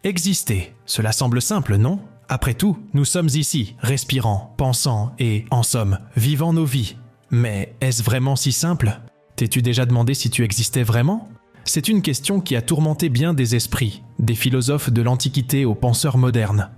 Exister, cela semble simple, non ? Après tout, nous sommes ici, respirant, pensant et, en somme, vivant nos vies. Mais est-ce vraiment si simple ? T'es-tu déjà demandé si tu existais vraiment ? C'est une question qui a tourmenté bien des esprits, des philosophes de l'Antiquité aux penseurs modernes.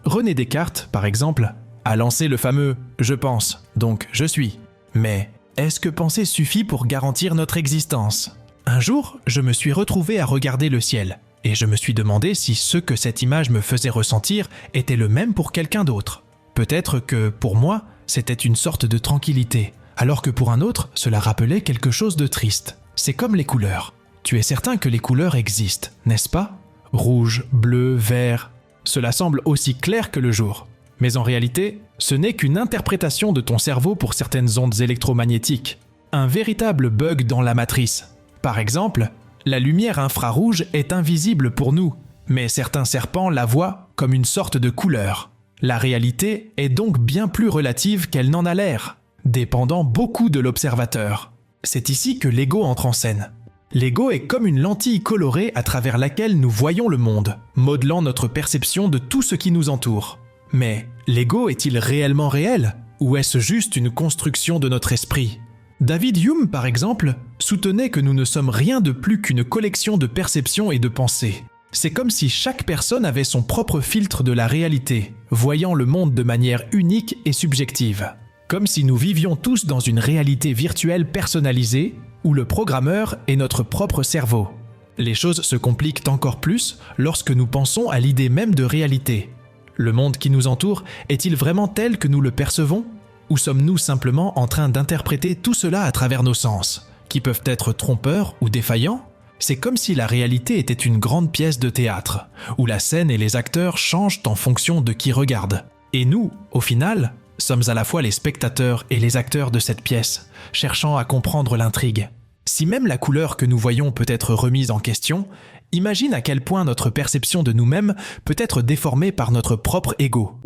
René Descartes, par exemple, a lancé le fameux « je pense, donc je suis ». Mais est-ce que penser suffit pour garantir notre existence ? Un jour, je me suis retrouvé à regarder le ciel, et je me suis demandé si ce que cette image me faisait ressentir était le même pour quelqu'un d'autre. Peut-être que, pour moi, c'était une sorte de tranquillité, alors que pour un autre, cela rappelait quelque chose de triste. C'est comme les couleurs. Tu es certain que les couleurs existent, n'est-ce pas ? Rouge, bleu, vert, cela semble aussi clair que le jour. Mais en réalité, ce n'est qu'une interprétation de ton cerveau pour certaines ondes électromagnétiques. Un véritable bug dans la matrice. Par exemple, la lumière infrarouge est invisible pour nous, mais certains serpents la voient comme une sorte de couleur. La réalité est donc bien plus relative qu'elle n'en a l'air, dépendant beaucoup de l'observateur. C'est ici que l'ego entre en scène. L'ego est comme une lentille colorée à travers laquelle nous voyons le monde, modelant notre perception de tout ce qui nous entoure. Mais l'ego est-il réellement réel ? Ou est-ce juste une construction de notre esprit ? David Hume, par exemple, soutenait que nous ne sommes rien de plus qu'une collection de perceptions et de pensées. C'est comme si chaque personne avait son propre filtre de la réalité, voyant le monde de manière unique et subjective. Comme si nous vivions tous dans une réalité virtuelle personnalisée, où le programmeur est notre propre cerveau. Les choses se compliquent encore plus lorsque nous pensons à l'idée même de réalité. Le monde qui nous entoure est-il vraiment tel que nous le percevons ? Ou sommes-nous simplement en train d'interpréter tout cela à travers nos sens, qui peuvent être trompeurs ou défaillants ? C'est comme si la réalité était une grande pièce de théâtre, où la scène et les acteurs changent en fonction de qui regarde. Et nous, au final, sommes à la fois les spectateurs et les acteurs de cette pièce, cherchant à comprendre l'intrigue. Si même la couleur que nous voyons peut être remise en question, imagine à quel point notre perception de nous-mêmes peut être déformée par notre propre ego.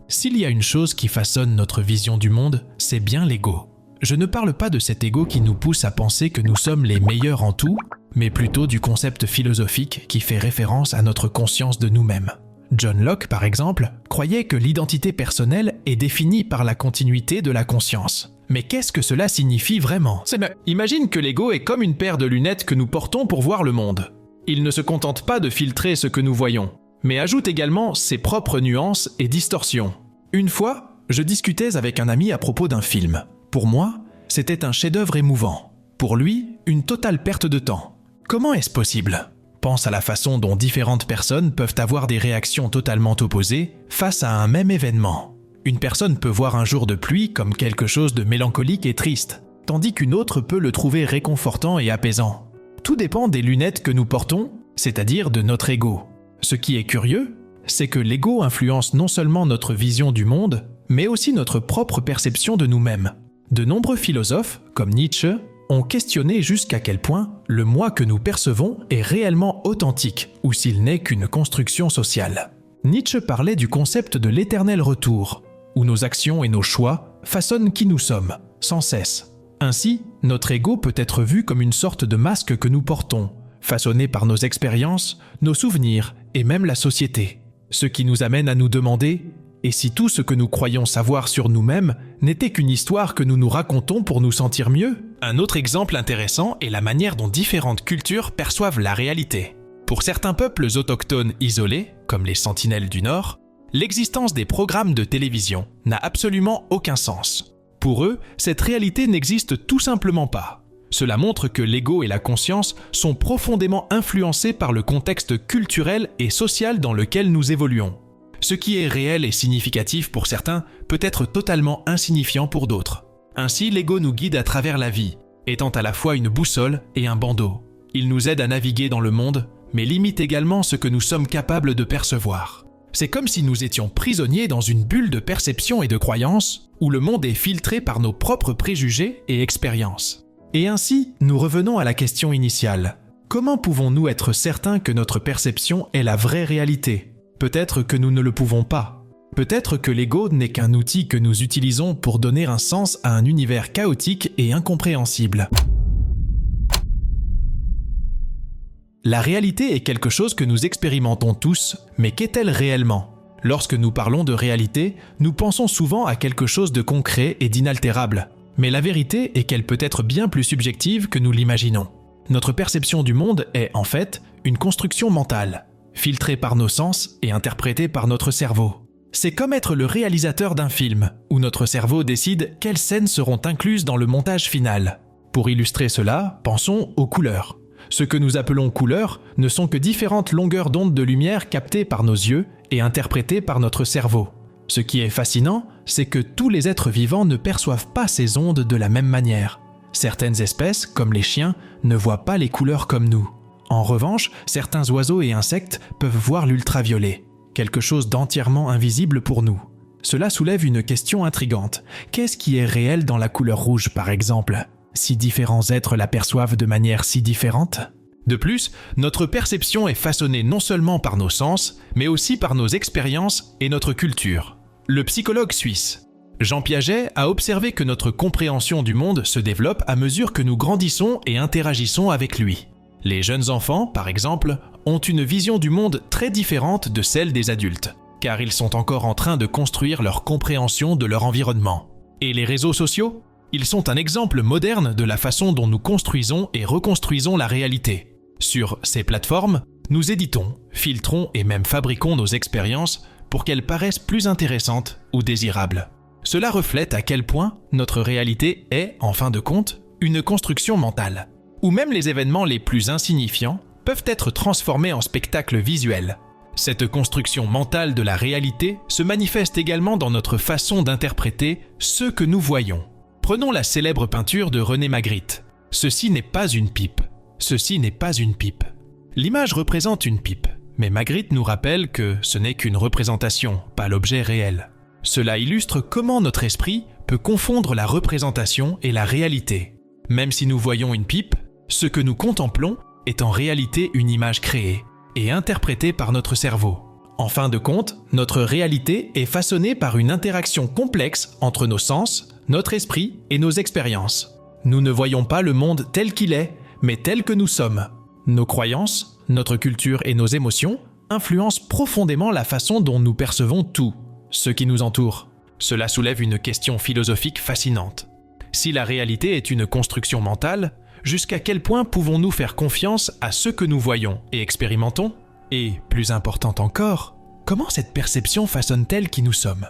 S'il y a une chose qui façonne notre vision du monde, c'est bien l'ego. Je ne parle pas de cet ego qui nous pousse à penser que nous sommes les meilleurs en tout, mais plutôt du concept philosophique qui fait référence à notre conscience de nous-mêmes. John Locke, par exemple, croyait que l'identité personnelle est définie par la continuité de la conscience. Mais qu'est-ce que cela signifie vraiment ? Imagine que l'ego est comme une paire de lunettes que nous portons pour voir le monde. Il ne se contente pas de filtrer ce que nous voyons, mais ajoute également ses propres nuances et distorsions. Une fois, je discutais avec un ami à propos d'un film. Pour moi, c'était un chef-d'œuvre émouvant. Pour lui, une totale perte de temps. Comment est-ce possible ? Pense à la façon dont différentes personnes peuvent avoir des réactions totalement opposées face à un même événement. Une personne peut voir un jour de pluie comme quelque chose de mélancolique et triste, tandis qu'une autre peut le trouver réconfortant et apaisant. Tout dépend des lunettes que nous portons, c'est-à-dire de notre ego. Ce qui est curieux, c'est que l'ego influence non seulement notre vision du monde, mais aussi notre propre perception de nous-mêmes. De nombreux philosophes, comme Nietzsche, ont questionné jusqu'à quel point le moi que nous percevons est réellement authentique ou s'il n'est qu'une construction sociale. Nietzsche parlait du concept de l'éternel retour, où nos actions et nos choix façonnent qui nous sommes, sans cesse. Ainsi, notre ego peut être vu comme une sorte de masque que nous portons, façonné par nos expériences, nos souvenirs et même la société. Ce qui nous amène à nous demander « et si tout ce que nous croyons savoir sur nous-mêmes n'était qu'une histoire que nous nous racontons pour nous sentir mieux ?» Un autre exemple intéressant est la manière dont différentes cultures perçoivent la réalité. Pour certains peuples autochtones isolés, comme les Sentinelles du Nord, l'existence des programmes de télévision n'a absolument aucun sens. Pour eux, cette réalité n'existe tout simplement pas. Cela montre que l'ego et la conscience sont profondément influencés par le contexte culturel et social dans lequel nous évoluons. Ce qui est réel et significatif pour certains peut être totalement insignifiant pour d'autres. Ainsi, l'ego nous guide à travers la vie, étant à la fois une boussole et un bandeau. Il nous aide à naviguer dans le monde, mais limite également ce que nous sommes capables de percevoir. C'est comme si nous étions prisonniers dans une bulle de perception et de croyances, où le monde est filtré par nos propres préjugés et expériences. Et ainsi, nous revenons à la question initiale. Comment pouvons-nous être certains que notre perception est la vraie réalité ? Peut-être que nous ne le pouvons pas. Peut-être que l'ego n'est qu'un outil que nous utilisons pour donner un sens à un univers chaotique et incompréhensible. La réalité est quelque chose que nous expérimentons tous, mais qu'est-elle réellement ? Lorsque nous parlons de réalité, nous pensons souvent à quelque chose de concret et d'inaltérable. Mais la vérité est qu'elle peut être bien plus subjective que nous l'imaginons. Notre perception du monde est, en fait, une construction mentale, filtrée par nos sens et interprétée par notre cerveau. C'est comme être le réalisateur d'un film, où notre cerveau décide quelles scènes seront incluses dans le montage final. Pour illustrer cela, pensons aux couleurs. Ce que nous appelons couleurs ne sont que différentes longueurs d'onde de lumière captées par nos yeux et interprétées par notre cerveau. Ce qui est fascinant, c'est que tous les êtres vivants ne perçoivent pas ces ondes de la même manière. Certaines espèces, comme les chiens, ne voient pas les couleurs comme nous. En revanche, certains oiseaux et insectes peuvent voir l'ultraviolet, quelque chose d'entièrement invisible pour nous. Cela soulève une question intrigante. Qu'est-ce qui est réel dans la couleur rouge, par exemple ? Si différents êtres la perçoivent de manière si différente ? De plus, notre perception est façonnée non seulement par nos sens, mais aussi par nos expériences et notre culture. Le psychologue suisse Jean Piaget a observé que notre compréhension du monde se développe à mesure que nous grandissons et interagissons avec lui. Les jeunes enfants, par exemple, ont une vision du monde très différente de celle des adultes, car ils sont encore en train de construire leur compréhension de leur environnement. Et les réseaux sociaux ? Ils sont un exemple moderne de la façon dont nous construisons et reconstruisons la réalité. Sur ces plateformes, nous éditons, filtrons et même fabriquons nos expériences pour qu'elles paraissent plus intéressantes ou désirables. Cela reflète à quel point notre réalité est, en fin de compte, une construction mentale, où même les événements les plus insignifiants peuvent être transformés en spectacles visuels. Cette construction mentale de la réalité se manifeste également dans notre façon d'interpréter ce que nous voyons. Prenons la célèbre peinture de René Magritte. Ceci n'est pas une pipe. Ceci n'est pas une pipe. L'image représente une pipe, mais Magritte nous rappelle que ce n'est qu'une représentation, pas l'objet réel. Cela illustre comment notre esprit peut confondre la représentation et la réalité. Même si nous voyons une pipe, ce que nous contemplons est en réalité une image créée et interprétée par notre cerveau. En fin de compte, notre réalité est façonnée par une interaction complexe entre nos sens, notre esprit et nos expériences. Nous ne voyons pas le monde tel qu'il est, mais tel que nous sommes. Nos croyances, notre culture et nos émotions influencent profondément la façon dont nous percevons tout, ce qui nous entoure. Cela soulève une question philosophique fascinante. Si la réalité est une construction mentale, jusqu'à quel point pouvons-nous faire confiance à ce que nous voyons et expérimentons ? Et, plus important encore, comment cette perception façonne-t-elle qui nous sommes ?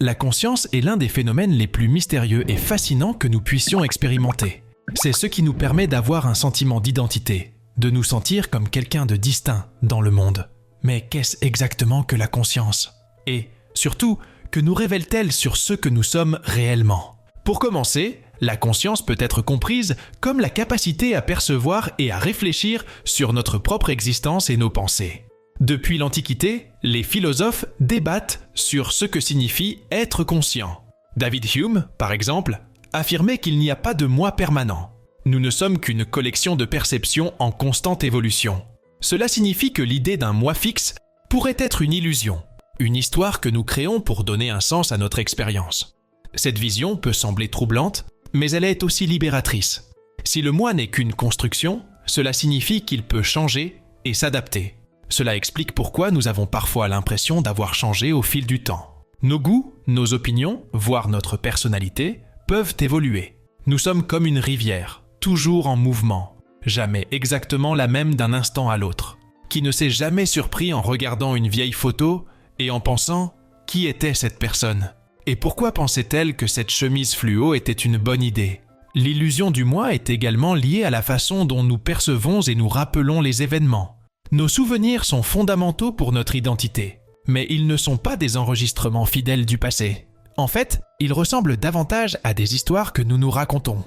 La conscience est l'un des phénomènes les plus mystérieux et fascinants que nous puissions expérimenter. C'est ce qui nous permet d'avoir un sentiment d'identité, de nous sentir comme quelqu'un de distinct dans le monde. Mais qu'est-ce exactement que la conscience ? Et, surtout, que nous révèle-t-elle sur ce que nous sommes réellement ? Pour commencer, la conscience peut être comprise comme la capacité à percevoir et à réfléchir sur notre propre existence et nos pensées. Depuis l'Antiquité, les philosophes débattent sur ce que signifie être conscient. David Hume, par exemple, affirmait qu'il n'y a pas de moi permanent. Nous ne sommes qu'une collection de perceptions en constante évolution. Cela signifie que l'idée d'un moi fixe pourrait être une illusion, une histoire que nous créons pour donner un sens à notre expérience. Cette vision peut sembler troublante, mais elle est aussi libératrice. Si le moi n'est qu'une construction, cela signifie qu'il peut changer et s'adapter. Cela explique pourquoi nous avons parfois l'impression d'avoir changé au fil du temps. Nos goûts, nos opinions, voire notre personnalité, peuvent évoluer. Nous sommes comme une rivière, toujours en mouvement, jamais exactement la même d'un instant à l'autre. Qui ne s'est jamais surpris en regardant une vieille photo et en pensant « Qui était cette personne ? Et pourquoi pensait-elle que cette chemise fluo était une bonne idée ?» L'illusion du moi est également liée à la façon dont nous percevons et nous rappelons les événements. Nos souvenirs sont fondamentaux pour notre identité, mais ils ne sont pas des enregistrements fidèles du passé. En fait, ils ressemblent davantage à des histoires que nous nous racontons.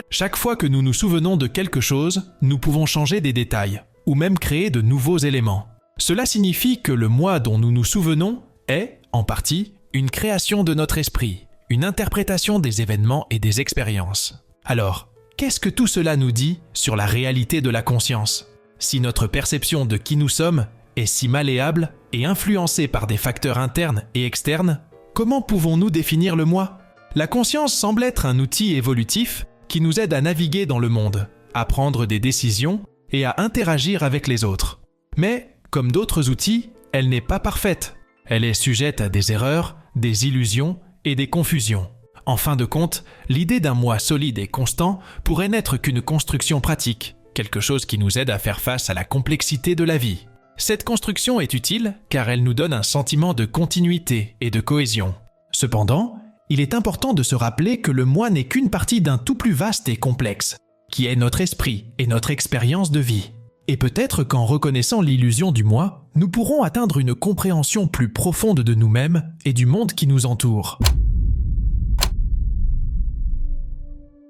Chaque fois que nous nous souvenons de quelque chose, nous pouvons changer des détails, ou même créer de nouveaux éléments. Cela signifie que le moi dont nous nous souvenons est, en partie, une création de notre esprit, une interprétation des événements et des expériences. Alors, qu'est-ce que tout cela nous dit sur la réalité de la conscience ? Si notre perception de qui nous sommes est si malléable et influencée par des facteurs internes et externes, comment pouvons-nous définir le moi ? La conscience semble être un outil évolutif qui nous aide à naviguer dans le monde, à prendre des décisions et à interagir avec les autres. Mais, comme d'autres outils, elle n'est pas parfaite. Elle est sujette à des erreurs, des illusions et des confusions. En fin de compte, l'idée d'un moi solide et constant pourrait n'être qu'une construction pratique, quelque chose qui nous aide à faire face à la complexité de la vie. Cette construction est utile car elle nous donne un sentiment de continuité et de cohésion. Cependant, il est important de se rappeler que le moi n'est qu'une partie d'un tout plus vaste et complexe, qui est notre esprit et notre expérience de vie. Et peut-être qu'en reconnaissant l'illusion du moi, nous pourrons atteindre une compréhension plus profonde de nous-mêmes et du monde qui nous entoure.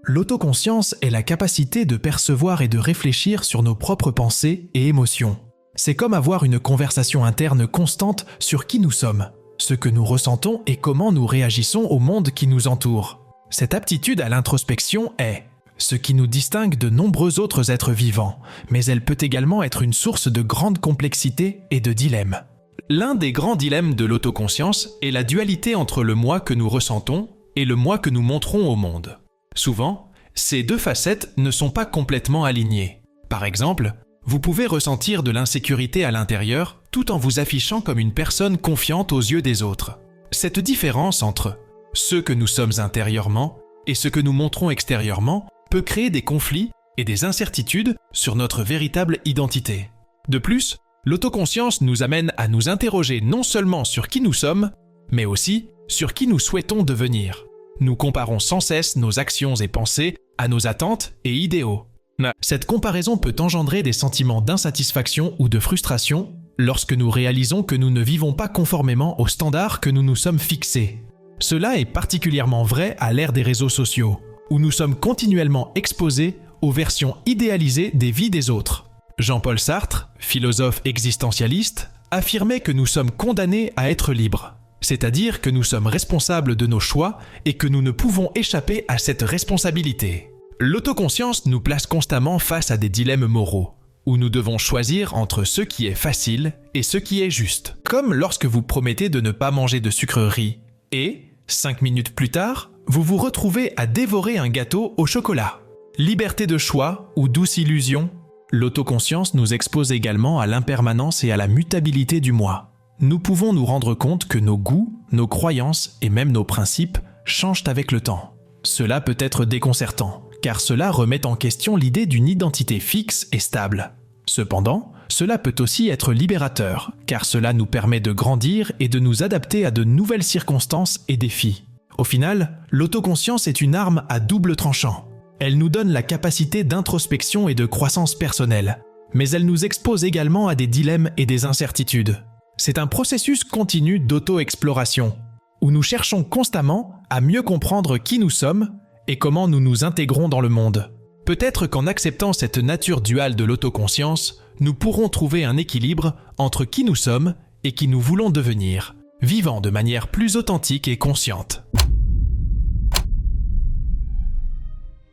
L'autoconscience est la capacité de percevoir et de réfléchir sur nos propres pensées et émotions. C'est comme avoir une conversation interne constante sur qui nous sommes, ce que nous ressentons et comment nous réagissons au monde qui nous entoure. Cette aptitude à l'introspection est ce qui nous distingue de nombreux autres êtres vivants, mais elle peut également être une source de grande complexité et de dilemmes. L'un des grands dilemmes de l'autoconscience est la dualité entre le moi que nous ressentons et le moi que nous montrons au monde. Souvent, ces deux facettes ne sont pas complètement alignées. Par exemple, vous pouvez ressentir de l'insécurité à l'intérieur tout en vous affichant comme une personne confiante aux yeux des autres. Cette différence entre ce que nous sommes intérieurement et ce que nous montrons extérieurement peut créer des conflits et des incertitudes sur notre véritable identité. De plus, l'autoconscience nous amène à nous interroger non seulement sur qui nous sommes, mais aussi sur qui nous souhaitons devenir. Nous comparons sans cesse nos actions et pensées à nos attentes et idéaux. Cette comparaison peut engendrer des sentiments d'insatisfaction ou de frustration lorsque nous réalisons que nous ne vivons pas conformément aux standards que nous nous sommes fixés. Cela est particulièrement vrai à l'ère des réseaux sociaux, où nous sommes continuellement exposés aux versions idéalisées des vies des autres. Jean-Paul Sartre, philosophe existentialiste, affirmait que nous sommes condamnés à être libres, c'est-à-dire que nous sommes responsables de nos choix et que nous ne pouvons échapper à cette responsabilité. L'autoconscience nous place constamment face à des dilemmes moraux, où nous devons choisir entre ce qui est facile et ce qui est juste. Comme lorsque vous promettez de ne pas manger de sucreries et, 5 minutes plus tard, vous vous retrouvez à dévorer un gâteau au chocolat. Liberté de choix ou douce illusion, l'autoconscience nous expose également à l'impermanence et à la mutabilité du moi. Nous pouvons nous rendre compte que nos goûts, nos croyances et même nos principes changent avec le temps. Cela peut être déconcertant, car cela remet en question l'idée d'une identité fixe et stable. Cependant, cela peut aussi être libérateur, car cela nous permet de grandir et de nous adapter à de nouvelles circonstances et défis. Au final, l'autoconscience est une arme à double tranchant. Elle nous donne la capacité d'introspection et de croissance personnelle, mais elle nous expose également à des dilemmes et des incertitudes. C'est un processus continu d'auto-exploration, où nous cherchons constamment à mieux comprendre qui nous sommes et comment nous nous intégrons dans le monde. Peut-être qu'en acceptant cette nature duale de l'autoconscience, nous pourrons trouver un équilibre entre qui nous sommes et qui nous voulons devenir, vivant de manière plus authentique et consciente.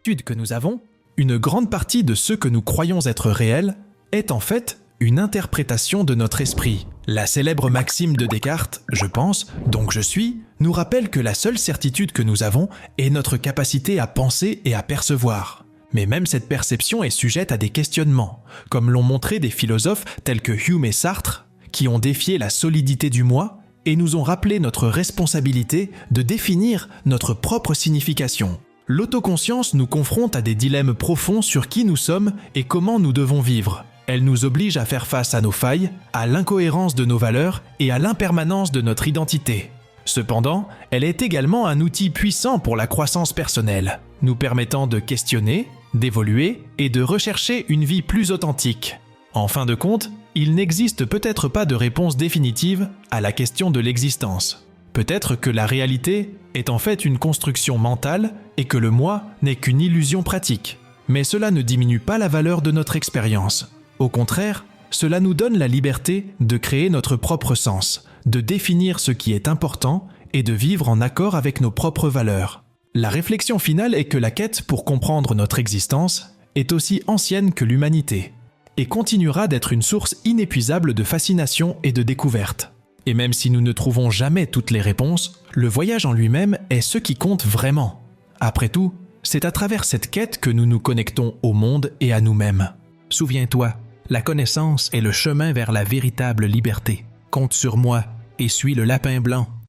Que nous avons, une grande partie de ce que nous croyons être réel est en fait une interprétation de notre esprit. La célèbre maxime de Descartes, je pense, donc je suis, nous rappelle que la seule certitude que nous avons est notre capacité à penser et à percevoir. Mais même cette perception est sujette à des questionnements, comme l'ont montré des philosophes tels que Hume et Sartre, qui ont défié la solidité du moi et nous ont rappelé notre responsabilité de définir notre propre signification. L'autoconscience nous confronte à des dilemmes profonds sur qui nous sommes et comment nous devons vivre. Elle nous oblige à faire face à nos failles, à l'incohérence de nos valeurs et à l'impermanence de notre identité. Cependant, elle est également un outil puissant pour la croissance personnelle, nous permettant de questionner, d'évoluer et de rechercher une vie plus authentique. En fin de compte, il n'existe peut-être pas de réponse définitive à la question de l'existence. Peut-être que la réalité est en fait une construction mentale et que le moi n'est qu'une illusion pratique. Mais cela ne diminue pas la valeur de notre expérience. Au contraire, cela nous donne la liberté de créer notre propre sens, de définir ce qui est important et de vivre en accord avec nos propres valeurs. La réflexion finale est que la quête pour comprendre notre existence est aussi ancienne que l'humanité et continuera d'être une source inépuisable de fascination et de découverte. Et même si nous ne trouvons jamais toutes les réponses, le voyage en lui-même est ce qui compte vraiment. Après tout, C'est à travers cette quête que nous nous connectons au monde et à nous-mêmes. Souviens-toi, la connaissance est le chemin vers la véritable liberté. Compte sur moi et suis le lapin blanc.